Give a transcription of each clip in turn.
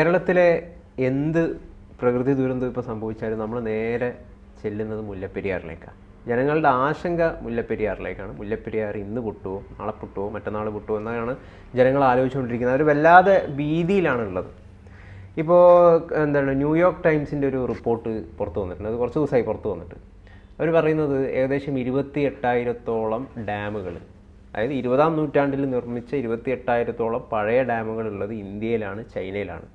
കേരളത്തിലെ എന്ത് പ്രകൃതി ദുരന്തം ഇപ്പോൾ സംഭവിച്ചാലും നമ്മൾ നേരെ ചെല്ലുന്നത് മുല്ലപ്പെരിയാറിലേക്കാണ്. ജനങ്ങളുടെ ആശങ്ക മുല്ലപ്പെരിയാറിലേക്കാണ്. മുല്ലപ്പെരിയാർ ഇന്ന് പൊട്ടുമോ, നാളെ പൊട്ടുമോ, മറ്റന്നാൾ പൊട്ടുമോ എന്നാണ് ജനങ്ങൾ ആലോചിച്ചുകൊണ്ടിരിക്കുന്നത്. അവർ വല്ലാതെ ഭീതിയിലാണുള്ളത്. ഇപ്പോൾ എന്താണ്, ന്യൂയോർക്ക് ടൈംസിൻ്റെ ഒരു റിപ്പോർട്ട് പുറത്തു വന്നിട്ടുണ്ട്. അത് കുറച്ച് ദിവസമായി പുറത്തു വന്നിട്ട്. അവർ പറയുന്നത് ഏകദേശം 28,000-ഓളം ഡാമുകൾ, അതായത് 20-ാം നൂറ്റാണ്ടിൽ നിർമ്മിച്ച 28,000-ഓളം പഴയ ഡാമുകളുള്ളത് ഇന്ത്യയിലാണ്, ചൈനയിലാണ്.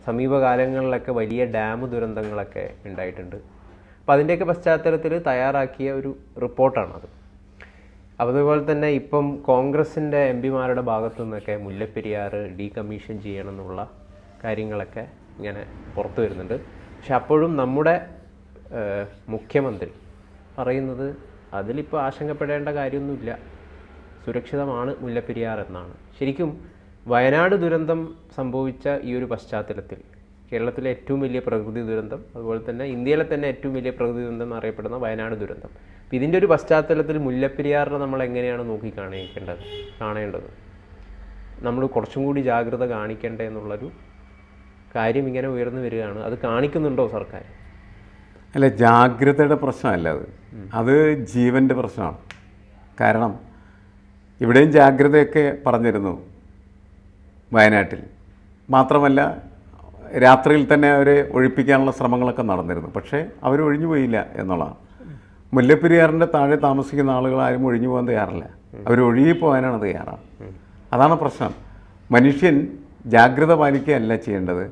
സമീപകാലങ്ങളിലൊക്കെ വലിയ ഡാം ദുരന്തങ്ങളൊക്കെ ഉണ്ടായിട്ടുണ്ട്. അപ്പോൾ അതിൻ്റെയൊക്കെ പശ്ചാത്തലത്തിൽ തയ്യാറാക്കിയ ഒരു റിപ്പോർട്ടാണത്. അതുപോലെ തന്നെ ഇപ്പം കോൺഗ്രസിൻ്റെ എംപിമാരുടെ ഭാഗത്തു നിന്നൊക്കെ മുല്ലപ്പെരിയാർ ഡീകമ്മീഷൻ ചെയ്യണം എന്നുള്ള കാര്യങ്ങളൊക്കെ ഇങ്ങനെ പുറത്തു വരുന്നുണ്ട്. പക്ഷെ അപ്പോഴും നമ്മുടെ മുഖ്യമന്ത്രി പറയുന്നത് അതിലിപ്പോൾ ആശങ്കപ്പെടേണ്ട കാര്യമൊന്നുമില്ല, സുരക്ഷിതമാണ് മുല്ലപ്പെരിയാർ എന്നാണ്. ശരിക്കും വയനാട് ദുരന്തം സംഭവിച്ച ഈ ഒരു പശ്ചാത്തലത്തിൽ കേരളത്തിലെ ഏറ്റവും വലിയ പ്രകൃതി ദുരന്തം, അതുപോലെ തന്നെ ഇന്ത്യയിലെ തന്നെ ഏറ്റവും വലിയ പ്രകൃതി ദുരന്തം എന്നറിയപ്പെടുന്ന വയനാട് ദുരന്തം, അപ്പോൾ ഇതിൻ്റെ ഒരു പശ്ചാത്തലത്തിൽ മുല്ലപ്പെരിയാറിനെ നമ്മൾ എങ്ങനെയാണ് കാണേണ്ടത്, നമ്മൾ കുറച്ചും കൂടി ജാഗ്രത കാണിക്കേണ്ടേ എന്നുള്ളൊരു കാര്യം ഇങ്ങനെ ഉയർന്നു വരികയാണ്. അത് കാണിക്കുന്നുണ്ടോ സർക്കാർ? അല്ല, ജാഗ്രതയുടെ പ്രശ്നമല്ല അത് ജീവൻ്റെ പ്രശ്നമാണ്. കാരണം ഇവിടെയും ജാഗ്രതയൊക്കെ പറഞ്ഞിരുന്നു വയനാട്ടിൽ. മാത്രമല്ല രാത്രിയിൽ തന്നെ അവരെ ഒഴിപ്പിക്കാനുള്ള ശ്രമങ്ങളൊക്കെ നടന്നിരുന്നു. പക്ഷേ അവർ ഒഴിഞ്ഞു പോയില്ല എന്നുള്ളതാണ്. മുല്ലപ്പെരിയാറിൻ്റെ താഴെ താമസിക്കുന്ന ആളുകൾ ആരും ഒഴിഞ്ഞു പോകാൻ തയ്യാറില്ല, അവർ ഒഴുകിപ്പോകാനാണ് തയ്യാറാണ്. അതാണ് പ്രശ്നം. മനുഷ്യൻ ജാഗ്രത പാലിക്കുകയല്ല ചെയ്യേണ്ടത്,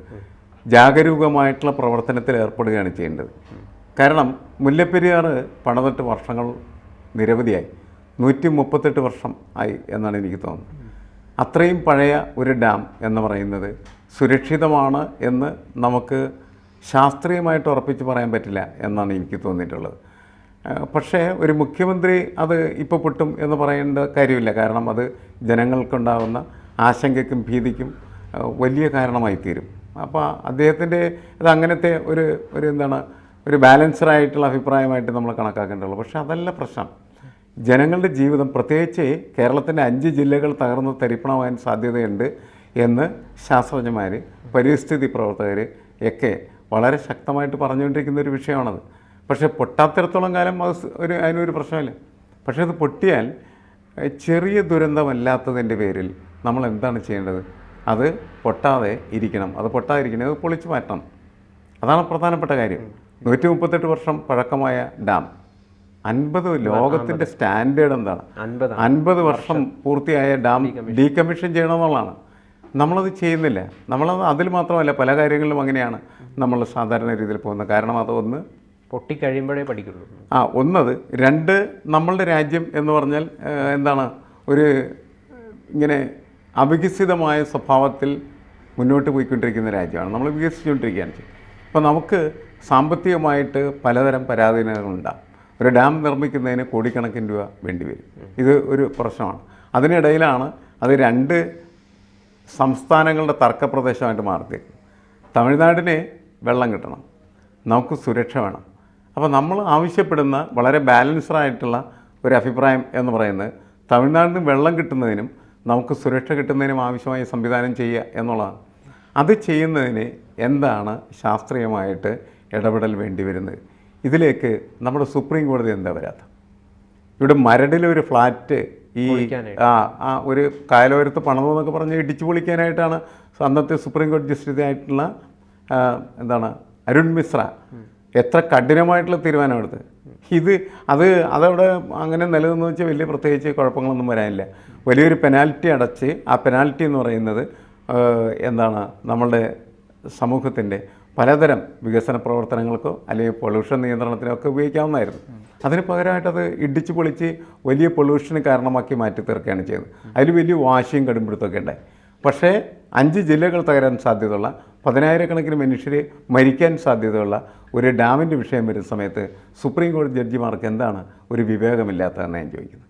ജാഗരൂകമായിട്ടുള്ള പ്രവർത്തനത്തിൽ ഏർപ്പെടുകയാണ് ചെയ്യേണ്ടത്. കാരണം മുല്ലപ്പെരിയാർ പണിതിട്ട് വർഷങ്ങൾ നിരവധിയായി, 138 വർഷം ആയി എന്നാണ് എനിക്ക് തോന്നുന്നത്. അത്രയും പഴയ ഒരു ഡാം എന്ന് പറയുന്നത് സുരക്ഷിതമാണ് എന്ന് നമുക്ക് ശാസ്ത്രീയമായിട്ട് ഉറപ്പിച്ച് പറയാൻ പറ്റില്ല എന്നാണ് എനിക്ക് തോന്നിയിട്ടുള്ളത്. പക്ഷേ ഒരു മുഖ്യമന്ത്രി അത് ഇപ്പോൾ പൊട്ടും എന്ന് പറയേണ്ട കാര്യമില്ല. കാരണം അത് ജനങ്ങൾക്കുണ്ടാകുന്ന ആശങ്കയ്ക്കും ഭീതിക്കും വലിയ കാരണമായി തീരും. അപ്പോൾ അദ്ദേഹത്തിൻ്റെ ഇത് അങ്ങനത്തെ ഒരു ബാലൻസ്ഡായിട്ടുള്ള അഭിപ്രായമായിട്ട് നമ്മൾ കണക്കാക്കേണ്ടതുള്ളൂ. പക്ഷേ അതല്ല പ്രശ്നം. ജനങ്ങളുടെ ജീവിതം, പ്രത്യേകിച്ച് കേരളത്തിൻ്റെ 5 ജില്ലകൾ തകർന്ന് തരിപ്പണമാകാൻ സാധ്യതയുണ്ട് എന്ന് ശാസ്ത്രജ്ഞന്മാർ, പരിസ്ഥിതി പ്രവർത്തകർ ഒക്കെ വളരെ ശക്തമായിട്ട് പറഞ്ഞുകൊണ്ടിരിക്കുന്ന ഒരു വിഷയമാണത്. പക്ഷേ പൊട്ടാത്തിടത്തോളം കാലം അതിനൊരു പ്രശ്നമില്ല. പക്ഷേ അത് പൊട്ടിയാൽ ചെറിയ ദുരന്തമല്ലാത്തതിൻ്റെ പേരിൽ നമ്മൾ എന്താണ് ചെയ്യേണ്ടത്? അത് പൊട്ടാതെ ഇരിക്കണം. അത് പൊട്ടാതിരിക്കണം, അത് പൊളിച്ചു മാറ്റണം. അതാണ് പ്രധാനപ്പെട്ട കാര്യം. 138 വർഷം പഴക്കമായ ഡാം, 50 ലോകത്തിൻ്റെ സ്റ്റാൻഡേർഡ് എന്താണ്? 50 വർഷം പൂർത്തിയായ ഡാം ഡീകമ്മീഷൻ ചെയ്യണമെന്നുള്ളതാണ്. നമ്മളത് ചെയ്യുന്നില്ല. അതിൽ മാത്രമല്ല, പല കാര്യങ്ങളിലും അങ്ങനെയാണ് നമ്മൾ സാധാരണ രീതിയിൽ പോകുന്നത്. കാരണം അതൊന്ന് പൊട്ടിക്കഴിയുമ്പോഴേ പഠിക്കുള്ളൂ. ഒന്നത്. 2, നമ്മളുടെ രാജ്യം എന്ന് പറഞ്ഞാൽ ഇങ്ങനെ അവികസിതമായ സ്വഭാവത്തിൽ മുന്നോട്ട് പോയിക്കൊണ്ടിരിക്കുന്ന രാജ്യമാണ്. നമ്മൾ വികസിച്ചുകൊണ്ടിരിക്കുകയാണ് ചെയ്യുന്നത്. അപ്പോൾ നമുക്ക് സാമ്പത്തികമായിട്ട് പലതരം പരാധീനതകളുണ്ടാകും. ഒരു ഡാം നിർമ്മിക്കുന്നതിന് കോടിക്കണക്കിന് രൂപ വേണ്ടിവരും. ഇത് ഒരു പ്രശ്നമാണ്. അതിനിടയിലാണ് അത് 2 സംസ്ഥാനങ്ങളുടെ തർക്കപ്രദേശമായിട്ട് മാറിത്തേക്കും. തമിഴ്നാടിന് വെള്ളം കിട്ടണം, നമുക്ക് സുരക്ഷ വേണം. അപ്പോൾ നമ്മൾ ആവശ്യപ്പെടുന്ന വളരെ ബാലൻസ്ഡായിട്ടുള്ള ഒരു അഭിപ്രായം എന്ന് പറയുന്നത് തമിഴ്നാടിന് വെള്ളം കിട്ടുന്നതിനും നമുക്ക് സുരക്ഷ കിട്ടുന്നതിനും ആവശ്യമായ സംവിധാനം ചെയ്യുക എന്നുള്ളതാണ്. അത് ചെയ്യുന്നതിന് എന്താണ് ശാസ്ത്രീയമായിട്ട് ഇടപെടൽ വേണ്ടി വരുന്നത്? ഇതിലേക്ക് നമ്മുടെ സുപ്രീം കോടതി എന്താ വരാത്ത? ഇവിടെ മരടിലൊരു ഫ്ലാറ്റ് ഒരു കായലോരത്ത് പണിതെന്നൊക്കെ പറഞ്ഞ് ഇടിച്ചു പൊളിക്കാനായിട്ടാണ് അന്നത്തെ സുപ്രീം കോടതി ജസ്റ്റിസ് ആയിട്ടുള്ള അരുൺ മിശ്ര എത്ര കഠിനമായിട്ടുള്ള തീരുമാനമെടുത്ത്. അതവിടെ അങ്ങനെ നിലനിന്ന് വെച്ചാൽ വലിയ പ്രത്യേകിച്ച് കുഴപ്പങ്ങളൊന്നും വരാനില്ല. വലിയൊരു പെനാൽറ്റി അടച്ച്, ആ പെനാൽറ്റി എന്ന് പറയുന്നത് നമ്മളുടെ സമൂഹത്തിൻ്റെ പലതരം വികസന പ്രവർത്തനങ്ങൾക്കോ അല്ലെങ്കിൽ പൊല്യൂഷൻ നിയന്ത്രണത്തിനോ ഒക്കെ ഉപയോഗിക്കാവുന്നതായിരുന്നു. അതിന് പകരമായിട്ടത് ഇടിച്ചു പൊളിച്ച് വലിയ പൊല്യൂഷന് കാരണമാക്കി മാറ്റി തീർക്കുകയാണ് ചെയ്തത്. അതിൽ വലിയ വാശിയും കടുംപിടുത്തമൊക്കെ ഉണ്ടായി. പക്ഷേ 5 ജില്ലകൾ തകരാൻ സാധ്യതയുള്ള, 10,000-കണക്കിന് മനുഷ്യർ മരിക്കാൻ സാധ്യതയുള്ള ഒരു ഡാമിൻ്റെ വിഷയം വരുന്ന സമയത്ത് സുപ്രീം കോടതി ജഡ്ജിമാർക്ക് എന്താണ് ഒരു വിവേകമില്ലാത്തതെന്ന് ഞാൻ ചോദിക്കുന്നത്.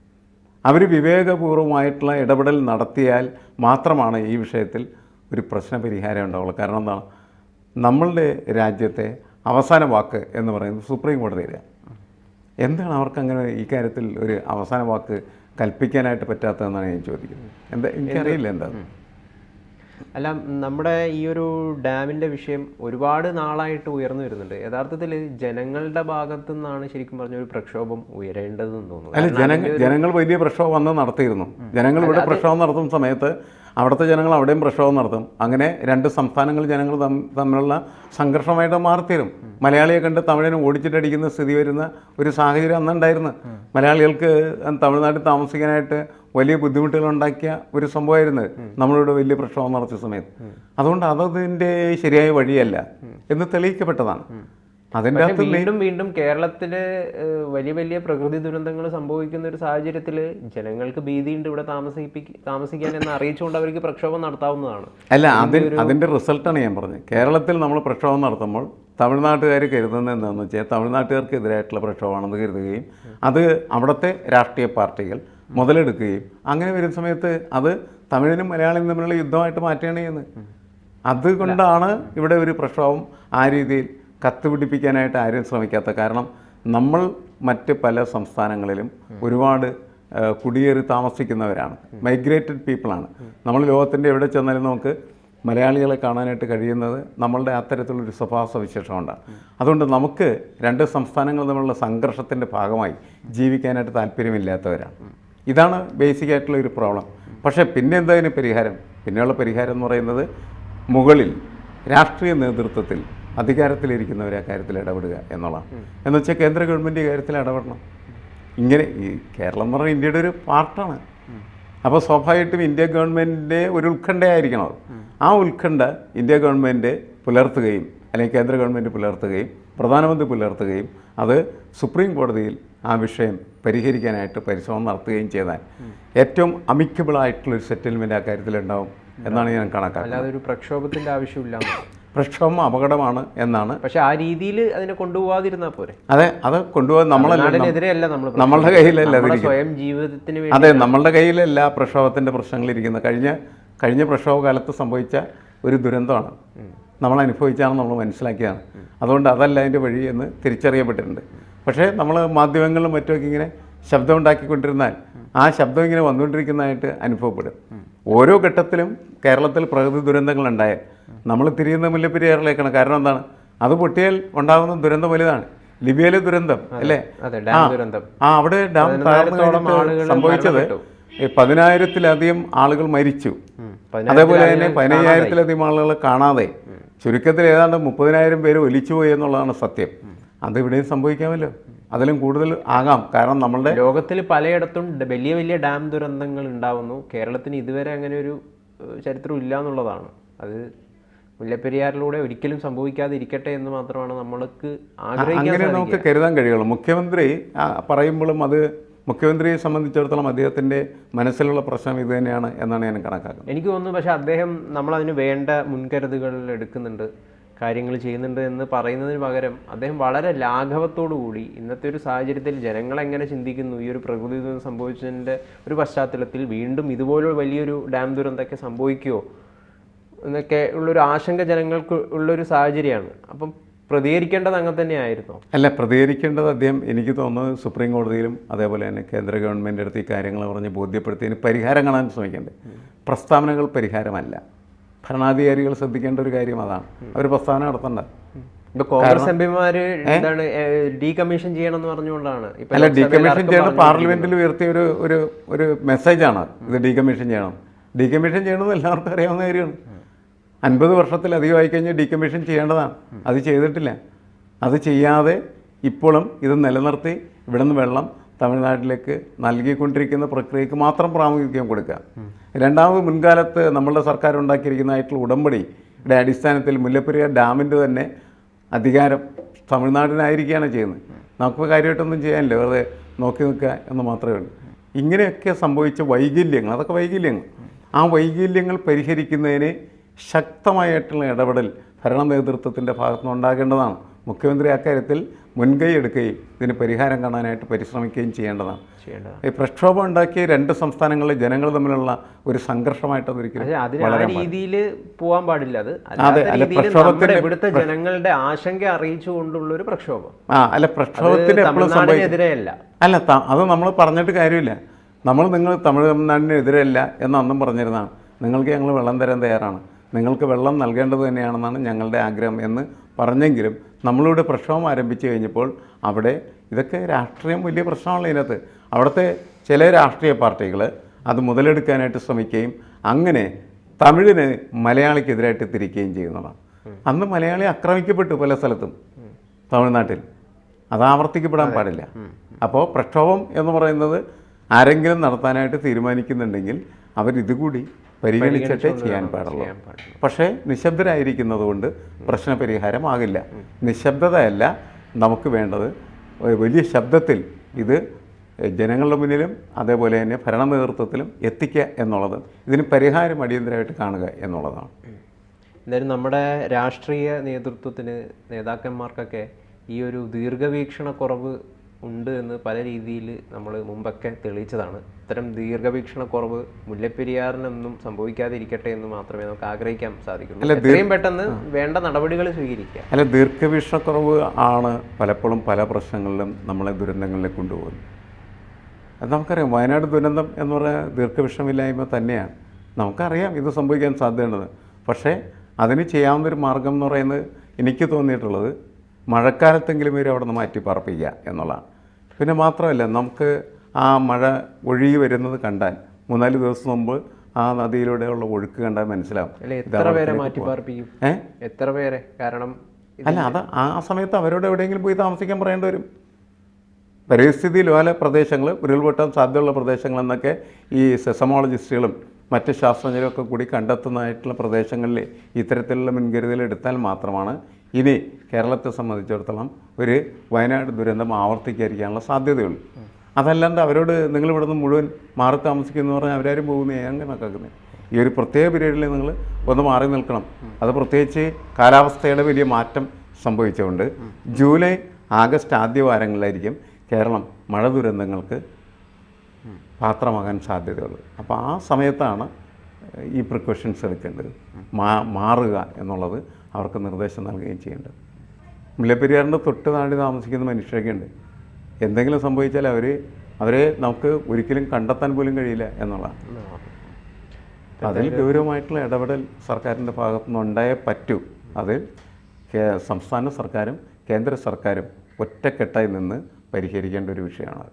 അവർ വിവേകപൂർവ്വമായിട്ടുള്ള ഇടപെടൽ നടത്തിയാൽ മാത്രമാണ് ഈ വിഷയത്തിൽ ഒരു പ്രശ്നപരിഹാരം ഉണ്ടാവുള്ളൂ. കാരണം നമ്മളുടെ രാജ്യത്തെ അവസാന വാക്ക് എന്ന് പറയുന്നത് സുപ്രീം കോടതിയിലാണ്. എന്താണ് അവർക്കങ്ങനെ ഈ കാര്യത്തിൽ ഒരു അവസാന വാക്ക് കൽപ്പിക്കാനായിട്ട് പറ്റാത്തതെന്നാണ് ഞാൻ ചോദിക്കുന്നത്. എനിക്കറിയില്ല എന്താണ്. അല്ല, നമ്മുടെ ഈ ഒരു ഡാമിൻ്റെ വിഷയം ഒരുപാട് നാളായിട്ട് ഉയർന്നു വരുന്നുണ്ട്. യഥാർത്ഥത്തിൽ ജനങ്ങളുടെ ഭാഗത്തു നിന്നാണ് ശരിക്കും പറഞ്ഞ ഒരു പ്രക്ഷോഭം ഉയരേണ്ടതെന്ന് തോന്നുന്നു. അല്ല, ജനങ്ങൾ വലിയ പ്രക്ഷോഭം വന്ന് നടത്തിയിരുന്നു. ജനങ്ങൾ ഇവിടെ പ്രക്ഷോഭം നടത്തുന്ന സമയത്ത് അവിടുത്തെ ജനങ്ങൾ അവിടെയും പ്രക്ഷോഭം നടത്തും. അങ്ങനെ രണ്ട് സംസ്ഥാനങ്ങൾ ജനങ്ങൾ തമ്മിലുള്ള സംഘർഷമായിട്ട് മാറിത്തീരും. മലയാളിയെ കണ്ട് തമിഴിനെ ഓടിച്ചിട്ടടിക്കുന്ന സ്ഥിതി വരുന്ന ഒരു സാഹചര്യം അന്നുണ്ടായിരുന്നു. മലയാളികൾക്ക് തമിഴ്നാട്ടിൽ താമസിക്കാനായിട്ട് വലിയ ബുദ്ധിമുട്ടുകൾ ഉണ്ടാക്കിയ ഒരു സംഭവമായിരുന്നു നമ്മളിവിടെ വലിയ പ്രക്ഷോഭം നടത്തിയ സമയത്ത്. അതുകൊണ്ട് അതതിൻ്റെ ശരിയായ വഴിയല്ല എന്ന് തെളിയിക്കപ്പെട്ടതാണ്. അതിൻ്റെ അകത്ത് വീണ്ടും കേരളത്തില് വലിയ വലിയ പ്രകൃതി ദുരന്തങ്ങൾ സംഭവിക്കുന്ന ഒരു സാഹചര്യത്തിൽ ജനങ്ങൾക്ക് ഭീതിയുണ്ട് ഇവിടെ താമസിക്കാൻ എന്ന് അറിയിച്ചുകൊണ്ട് അവർക്ക് പ്രക്ഷോഭം നടത്താവുന്നതാണ്. അല്ല, അതിൻ്റെ റിസൾട്ടാണ് ഞാൻ പറഞ്ഞത്. കേരളത്തിൽ നമ്മൾ പ്രക്ഷോഭം നടത്തുമ്പോൾ തമിഴ്നാട്ടുകാർ കരുതുന്നത് എന്താണെന്ന് വെച്ചാൽ തമിഴ്നാട്ടുകാർക്കെതിരായിട്ടുള്ള പ്രക്ഷോഭമാണെന്ന് കരുതുകയും അത് അവിടുത്തെ രാഷ്ട്രീയ പാർട്ടികൾ മുതലെടുക്കുകയും അങ്ങനെ വരുന്ന സമയത്ത് അത് തമിഴിനും മലയാളിയും തമ്മിലുള്ള യുദ്ധമായിട്ട് മാറ്റുകയാണ് ചെയ്യുന്നത്. അതുകൊണ്ടാണ് ഇവിടെ ഒരു പ്രക്ഷോഭം ആ രീതിയിൽ കത്തുപിടിപ്പിക്കാനായിട്ട് ആരും ശ്രമിക്കാത്ത. കാരണം നമ്മൾ മറ്റ് പല സംസ്ഥാനങ്ങളിലും ഒരുപാട് കുടിയേറി താമസിക്കുന്നവരാണ്, മൈഗ്രേറ്റഡ് പീപ്പിളാണ്. നമ്മൾ ലോകത്തിൻ്റെ എവിടെ ചെന്നാലും നമുക്ക് മലയാളികളെ കാണാനായിട്ട് കഴിയുന്നത് നമ്മളുടെ അത്തരത്തിലുള്ളൊരു സ്വഭാവ സവിശേഷമുണ്ടാണ്. അതുകൊണ്ട് നമുക്ക് രണ്ട് സംസ്ഥാനങ്ങൾ തമ്മിലുള്ള സംഘർഷത്തിൻ്റെ ഭാഗമായി ജീവിക്കാനായിട്ട് താല്പര്യമില്ലാത്തവരാണ്. ഇതാണ് ബേസിക്കായിട്ടുള്ള ഒരു പ്രോബ്ലം. പക്ഷേ പിന്നെ എന്താ ഇതിന് പരിഹാരം? പിന്നെയുള്ള പരിഹാരം എന്ന് പറയുന്നത് മുകളിൽ രാഷ്ട്രീയ നേതൃത്വത്തിൽ അധികാരത്തിലിരിക്കുന്നവരെ ആ കാര്യത്തിൽ ഇടപെടുക എന്നുള്ളതാണ്. എന്ന് വെച്ചാൽ കേന്ദ്ര ഗവൺമെൻറ് ഈ കാര്യത്തിൽ ഇടപെടണം. ഇങ്ങനെ ഈ കേരളം എന്ന് പറഞ്ഞാൽ ഇന്ത്യയുടെ ഒരു പാർട്ടാണ്. അപ്പോൾ സ്വാഭാവികമായിട്ടും ഇന്ത്യ ഗവൺമെൻറ്റിൻ്റെ ഒരു ഉത്കണ്ഠയായിരിക്കണം. ആ ഉത്കണ്ഠ ഇന്ത്യ ഗവൺമെൻറ് പുലർത്തുകയും അല്ലെങ്കിൽ കേന്ദ്ര ഗവൺമെൻറ് പുലർത്തുകയും പ്രധാനമന്ത്രി പുലർത്തുകയും അത് സുപ്രീം കോടതിയിൽ ആ വിഷയം പരിഹരിക്കാനായിട്ട് പരിശ്രമം നടത്തുകയും ചെയ്താൽ ഏറ്റവും അമിക്കബിളായിട്ടുള്ളൊരു സെറ്റിൽമെൻറ്റ് ആ കാര്യത്തിലുണ്ടാവും എന്നാണ് ഞാൻ കണക്കാക്കുന്നത്. അല്ലാതെ ഒരു പ്രക്ഷോഭത്തിൻ്റെ ആവശ്യമില്ല. പ്രക്ഷോഭം അപകടമാണ് എന്നാണ്. പക്ഷെ ആ രീതിയിൽ അതിനെ കൊണ്ടുപോകാതിരുന്നാൽ പോരെ? അതെ, അത് കൊണ്ടുപോകാൻ നമ്മളുടെ കയ്യിലല്ല, സ്വയം ജീവിതത്തിന് വേണ്ടി. അതെ, നമ്മളുടെ കയ്യിലല്ല പ്രക്ഷോഭത്തിൻ്റെ പ്രശ്നങ്ങളിരിക്കുന്നത്. കഴിഞ്ഞ പ്രക്ഷോഭകാലത്ത് സംഭവിച്ച ഒരു ദുരന്തമാണ് നമ്മൾ അനുഭവിച്ചാണ്, നമ്മൾ മനസ്സിലാക്കിയതാണ്. അതുകൊണ്ട് അതല്ല അതിൻ്റെ വഴി എന്ന് തിരിച്ചറിയപ്പെട്ടിട്ടുണ്ട്. പക്ഷേ നമ്മൾ മാധ്യമങ്ങളിലും മറ്റുമൊക്കെ ഇങ്ങനെ ശബ്ദം ഉണ്ടാക്കിക്കൊണ്ടിരുന്നാൽ ആ ശബ്ദം ഇങ്ങനെ വന്നുകൊണ്ടിരിക്കുന്നതായിട്ട് അനുഭവപ്പെടും. ഓരോ ഘട്ടത്തിലും കേരളത്തിൽ പ്രകൃതി ദുരന്തങ്ങളുണ്ടായാൽ നമ്മൾ തിരിയുന്ന മുല്ലപ്പെരിയാറിലേക്കാണ്. കാരണം എന്താണ്? അത് പൊട്ടിയാൽ ഉണ്ടാകുന്ന ദുരന്തം വലുതാണ്. ലിബിയയിലെ ദുരന്തം അല്ലേ? അവിടെ ഡാം സംഭവിച്ചത് 10,000-ത്തിലധികം ആളുകൾ മരിച്ചു. അതേപോലെ തന്നെ 15,000-ത്തിലധികം ആളുകൾ കാണാതെ, ചുരുക്കത്തിൽ ഏതാണ്ട് 30,000 പേര് ഒലിച്ചുപോയി എന്നുള്ളതാണ് സത്യം. അതിവിടെയും സംഭവിക്കാമല്ലോ, അതിലും കൂടുതൽ ആകാം. കാരണം നമ്മളുടെ ലോകത്തിൽ പലയിടത്തും വലിയ വലിയ ഡാം ദുരന്തങ്ങൾ ഉണ്ടാവുന്നു. കേരളത്തിന് ഇതുവരെ അങ്ങനെ ഒരു ചരിത്രം ഇല്ല എന്നുള്ളതാണ്. അത് മുല്ലപ്പെരിയാറിലൂടെ ഒരിക്കലും സംഭവിക്കാതിരിക്കട്ടെ എന്ന് മാത്രമാണ് നമ്മൾക്ക് അങ്ങനെ നമുക്ക് കരുതാൻ കഴിയുള്ളൂ. മുഖ്യമന്ത്രി പറയുമ്പോഴും അത് മുഖ്യമന്ത്രിയെ സംബന്ധിച്ചിടത്തോളം അദ്ദേഹത്തിൻ്റെ മനസ്സിലുള്ള പ്രശ്നം ഇത് തന്നെയാണ് എന്നാണ് ഞാൻ കണക്കാക്കുന്നത്. എനിക്ക് തോന്നുന്നു. പക്ഷേ അദ്ദേഹം നമ്മളതിന് വേണ്ട മുൻകരുതലുകൾ എടുക്കുന്നുണ്ട്, കാര്യങ്ങൾ ചെയ്യുന്നുണ്ട് എന്ന് പറയുന്നതിന് പകരം അദ്ദേഹം വളരെ ലാഘവത്തോടു കൂടി ഇന്നത്തെ ഒരു സാഹചര്യത്തിൽ ജനങ്ങളെങ്ങനെ ചിന്തിക്കുന്നു, ഈ ഒരു പ്രകൃതി ദുരന്തം സംഭവിച്ചതിൻ്റെ ഒരു പശ്ചാത്തലത്തിൽ വീണ്ടും ഇതുപോലെ വലിയൊരു ഡാം ദുരന്തമൊക്കെ സംഭവിക്കുമോ എന്നൊക്കെ ഉള്ളൊരു ആശങ്ക ജനങ്ങൾക്ക് ഉള്ളൊരു സാഹചര്യമാണ്. അപ്പം പ്രതികരിക്കേണ്ടത് അങ്ങനെ തന്നെയായിരുന്നോ? അല്ല, പ്രതികരിക്കേണ്ടത് അദ്ദേഹം, എനിക്ക് തോന്നുന്നത് സുപ്രീം കോടതിയിലും അതേപോലെ തന്നെ കേന്ദ്ര ഗവൺമെൻറ് അടുത്ത് ഈ കാര്യങ്ങൾ പറഞ്ഞ് ബോധ്യപ്പെടുത്തിയതിന് പരിഹാരം കാണാൻ ശ്രമിക്കേണ്ടത്. പ്രസ്താവനകൾ പരിഹാരമല്ല. ഭരണാധികാരികൾ ശ്രദ്ധിക്കേണ്ട ഒരു കാര്യം അതാണ്. അവർ പ്രസ്താവന നടത്തണ്ട. ഇപ്പൊ കോൺഗ്രസ് എംപിമാര് എന്താണ് ഡീകമ്മീഷൻ ചെയ്യണം എന്ന് പറഞ്ഞുകൊണ്ടാണ്. അല്ല, ഡീകമ്മീഷൻ ചെയ്യണം പാർലമെന്റിൽ ഉയർത്തിയ ഒരു മെസ്സേജാണ് ഇത്. ഡീകമ്മീഷൻ ചെയ്യണമെന്ന് എല്ലാവർക്കും അറിയാവുന്ന കാര്യമാണ്. 50 വർഷത്തിലധികമായി കഴിഞ്ഞാൽ ഡീകമ്മീഷൻ ചെയ്യേണ്ടതാണ്. അത് ചെയ്തിട്ടില്ല. അത് ചെയ്യാതെ ഇപ്പോഴും ഇത് നിലനിർത്തി ഇവിടെ നിന്ന് വെള്ളം തമിഴ്നാട്ടിലേക്ക് നൽകിക്കൊണ്ടിരിക്കുന്ന പ്രക്രിയക്ക് മാത്രം പ്രാമുഖ്യം കൊടുക്കുക. രണ്ടാമത്, മുൻകാലത്ത് നമ്മളുടെ സർക്കാർ ഉണ്ടാക്കിയിരിക്കുന്നതായിട്ടുള്ള ഉടമ്പടിയുടെ അടിസ്ഥാനത്തിൽ മുല്ലപ്പെരിയാർ ഡാമിൻ്റെ തന്നെ അധികാരം തമിഴ്നാടിനായിരിക്കുകയാണ് ചെയ്യുന്നത്. നമുക്ക് കാര്യമായിട്ടൊന്നും ചെയ്യാനില്ല, വെറുതെ നോക്കി നിൽക്കുക എന്ന് മാത്രമേ ഉള്ളൂ. ഇങ്ങനെയൊക്കെ സംഭവിച്ച വൈകല്യങ്ങൾ, അതൊക്കെ വൈകല്യങ്ങൾ. ആ വൈകല്യങ്ങൾ പരിഹരിക്കുന്നതിന് ശക്തമായിട്ടുള്ള ഇടപെടൽ ഭരണ നേതൃത്വത്തിൻ്റെ ഭാഗത്തുനിന്ന് ഉണ്ടാകേണ്ടതാണ്. മുഖ്യമന്ത്രി അക്കാര്യത്തിൽ മുൻകൈ എടുക്കുകയും ഇതിന് പരിഹാരം കാണാനായിട്ട് പരിശ്രമിക്കുകയും ചെയ്യേണ്ടതാണ്. ഈ പ്രക്ഷോഭം ഉണ്ടാക്കിയ രണ്ട് സംസ്ഥാനങ്ങളിലെ ജനങ്ങൾ തമ്മിലുള്ള ഒരു സംഘർഷമായിട്ട് അതൊരിക്കലും രീതിയിൽ പോകാൻ പാടില്ല. ഇവിടുത്തെ ജനങ്ങളുടെ ആശങ്ക അറിയിച്ചുകൊണ്ടുള്ള ഒരു പ്രക്ഷോഭം. അല്ല, പ്രക്ഷോഭത്തിന് എപ്പോഴും സംഭവിക്കില്ല. അത് നമ്മൾ പറഞ്ഞിട്ട് കാര്യമില്ല. നിങ്ങൾ തമിഴ്നാടിനെതിരല്ല എന്ന് അന്നും പറഞ്ഞിരുന്നതാണ്. നിങ്ങൾക്ക് ഞങ്ങൾ വെള്ളം തരാൻ തയ്യാറാണ്, നിങ്ങൾക്ക് വെള്ളം നൽകേണ്ടത് തന്നെയാണെന്നാണ് ഞങ്ങളുടെ ആഗ്രഹം എന്ന് പറഞ്ഞെങ്കിലും നമ്മളിവിടെ പ്രക്ഷോഭം ആരംഭിച്ചു കഴിഞ്ഞപ്പോൾ അവിടെ ഇതൊക്കെ രാഷ്ട്രീയം വലിയ പ്രശ്നമാണല്ലോ ഇതിനകത്ത്. അവിടുത്തെ ചില രാഷ്ട്രീയ പാർട്ടികൾ അത് മുതലെടുക്കാനായിട്ട് ശ്രമിക്കുകയും അങ്ങനെ തമിഴിന് മലയാളിക്കെതിരായിട്ട് തിരിക്കുകയും ചെയ്യുന്നതാണ്. അന്ന് മലയാളി ആക്രമിക്കപ്പെട്ടു പല സ്ഥലത്തും തമിഴ്നാട്ടിൽ. അത് ആവർത്തിക്കപ്പെടാൻ പാടില്ല. അപ്പോൾ പ്രക്ഷോഭം എന്ന് പറയുന്നത് ആരെങ്കിലും നടത്താനായിട്ട് തീരുമാനിക്കുന്നുണ്ടെങ്കിൽ അവരിതുകൂടി പരിഗണിച്ചിട്ടേ ചെയ്യാൻ പാടുള്ളൂ. പക്ഷേ നിശബ്ദരായിരിക്കുന്നത് കൊണ്ട് പ്രശ്നപരിഹാരമാകില്ല. നിശബ്ദതയല്ല നമുക്ക് വേണ്ടത്, വലിയ ശബ്ദത്തിൽ ഇത് ജനങ്ങളുടെ മുന്നിലും അതേപോലെ തന്നെ ഭരണ നേതൃത്വത്തിലും എത്തിക്കുക എന്നുള്ളത്, ഇതിന് പരിഹാരം അടിയന്തരമായിട്ട് കാണുക എന്നുള്ളതാണ്. എന്തായാലും നമ്മുടെ രാഷ്ട്രീയ നേതൃത്വത്തിന്, നേതാക്കന്മാർക്കൊക്കെ ഈ ഒരു ദീർഘവീക്ഷണക്കുറവ് ഉണ്ട് എന്ന് പല രീതിയിൽ നമ്മൾ മുമ്പൊക്കെ തെളിയിച്ചതാണ്. ഇത്തരം ദീർഘവീക്ഷണക്കുറവ് മുല്ലപ്പെരിയാറിനൊന്നും സംഭവിക്കാതിരിക്കട്ടെ എന്ന് മാത്രമേ നമുക്ക് ആഗ്രഹിക്കാൻ സാധിക്കുള്ളൂ. എത്രയും പെട്ടെന്ന് വേണ്ട നടപടികൾ സ്വീകരിക്കുക. അല്ല, ദീർഘവീക്ഷണക്കുറവ് ആണ് പലപ്പോഴും പല പ്രശ്നങ്ങളിലും നമ്മളെ ദുരന്തങ്ങളിലേക്ക് കൊണ്ടുപോകുന്നത്. അത് നമുക്കറിയാം. വയനാട് ദുരന്തം എന്ന് പറയുന്നത് ദീർഘവീക്ഷണമില്ലായ്മ തന്നെയാണ്. നമുക്കറിയാം ഇത് സംഭവിക്കാൻ സാധ്യതയുള്ളത്. പക്ഷേ അതിന് ചെയ്യാവുന്നൊരു മാർഗം എന്ന് പറയുന്നത് എനിക്ക് തോന്നിയിട്ടുള്ളത് മഴക്കാലത്തെങ്കിലും ഇവർ അവിടെ നിന്ന് മാറ്റി പാർപ്പിക്കുക എന്നുള്ളതാണ്. പിന്നെ മാത്രമല്ല, നമുക്ക് ആ മഴ ഒഴുകി വരുന്നത് കണ്ടാൽ 3-4 ദിവസം മുമ്പ് ആ നദിയിലൂടെയുള്ള ഒഴുക്ക് കണ്ടാൽ മനസ്സിലാവും. എത്ര പേരെ മാറ്റി പാർപ്പിക്കും? എത്ര പേരെ? കാരണം അല്ല, അത് ആ സമയത്ത് അവരോട് എവിടെയെങ്കിലും പോയി താമസിക്കാൻ പറയേണ്ടി വരും. പരിസ്ഥിതി ലോല പ്രദേശങ്ങൾ, ഉരുൾപൊട്ടാൻ സാധ്യതയുള്ള പ്രദേശങ്ങളെന്നൊക്കെ ഈ സെസമോളജിസ്റ്റുകളും മറ്റ് ശാസ്ത്രജ്ഞരൊക്കെ കൂടി കണ്ടെത്തുന്നതായിട്ടുള്ള പ്രദേശങ്ങളിൽ ഇത്തരത്തിലുള്ള മുൻകരുതൽ എടുത്താൽ മാത്രമാണ് ഇനി കേരളത്തെ സംബന്ധിച്ചിടത്തോളം ഒരു വയനാട് ദുരന്തം ആവർത്തിക്കാതിരിക്കാനുള്ള സാധ്യതയുള്ളൂ. അതല്ലാണ്ട് അവരോട് നിങ്ങൾ ഇവിടുന്ന് മുഴുവൻ മാറി താമസിക്കുമെന്ന് പറഞ്ഞാൽ അവരാരും പോകുന്നേ അങ്ങനെ കണക്കാക്കുന്നത്. ഈ ഒരു പ്രത്യേക പീരീഡിൽ നിങ്ങൾ ഒന്ന് മാറി നിൽക്കണം. അത് പ്രത്യേകിച്ച് കാലാവസ്ഥയുടെ വലിയ മാറ്റം സംഭവിച്ചുകൊണ്ട് ജൂലൈ ആഗസ്റ്റ് ആദ്യ വാരങ്ങളിലായിരിക്കും കേരളം മഴ ദുരന്തങ്ങൾക്ക് പാത്രമാകാൻ സാധ്യതയുള്ളത്. അപ്പോൾ ആ സമയത്താണ് ഈ പ്രിക്കോഷൻസ് എടുക്കേണ്ടത്, മാറുക എന്നുള്ളത് അവർക്ക് നിർദ്ദേശം നൽകുകയും ചെയ്യേണ്ടത്. മുല്ലപ്പെരിയാറിൻ്റെ തൊട്ട് നാടി താമസിക്കുന്ന മനുഷ്യരൊക്കെ ഉണ്ട്. എന്തെങ്കിലും സംഭവിച്ചാൽ അവരെ നമുക്ക് ഒരിക്കലും കണ്ടെത്താൻ പോലും കഴിയില്ല എന്നുള്ളതാണ്. അതിൽ ഗൗരവമായിട്ടുള്ള ഇടപെടൽ സർക്കാരിൻ്റെ ഭാഗത്തുനിന്ന് ഉണ്ടായേ പറ്റൂ. അതിൽ സംസ്ഥാന സർക്കാരും കേന്ദ്ര സർക്കാരും ഒറ്റക്കെട്ടായി നിന്ന് പരിഹരിക്കേണ്ട ഒരു വിഷയമാണ്.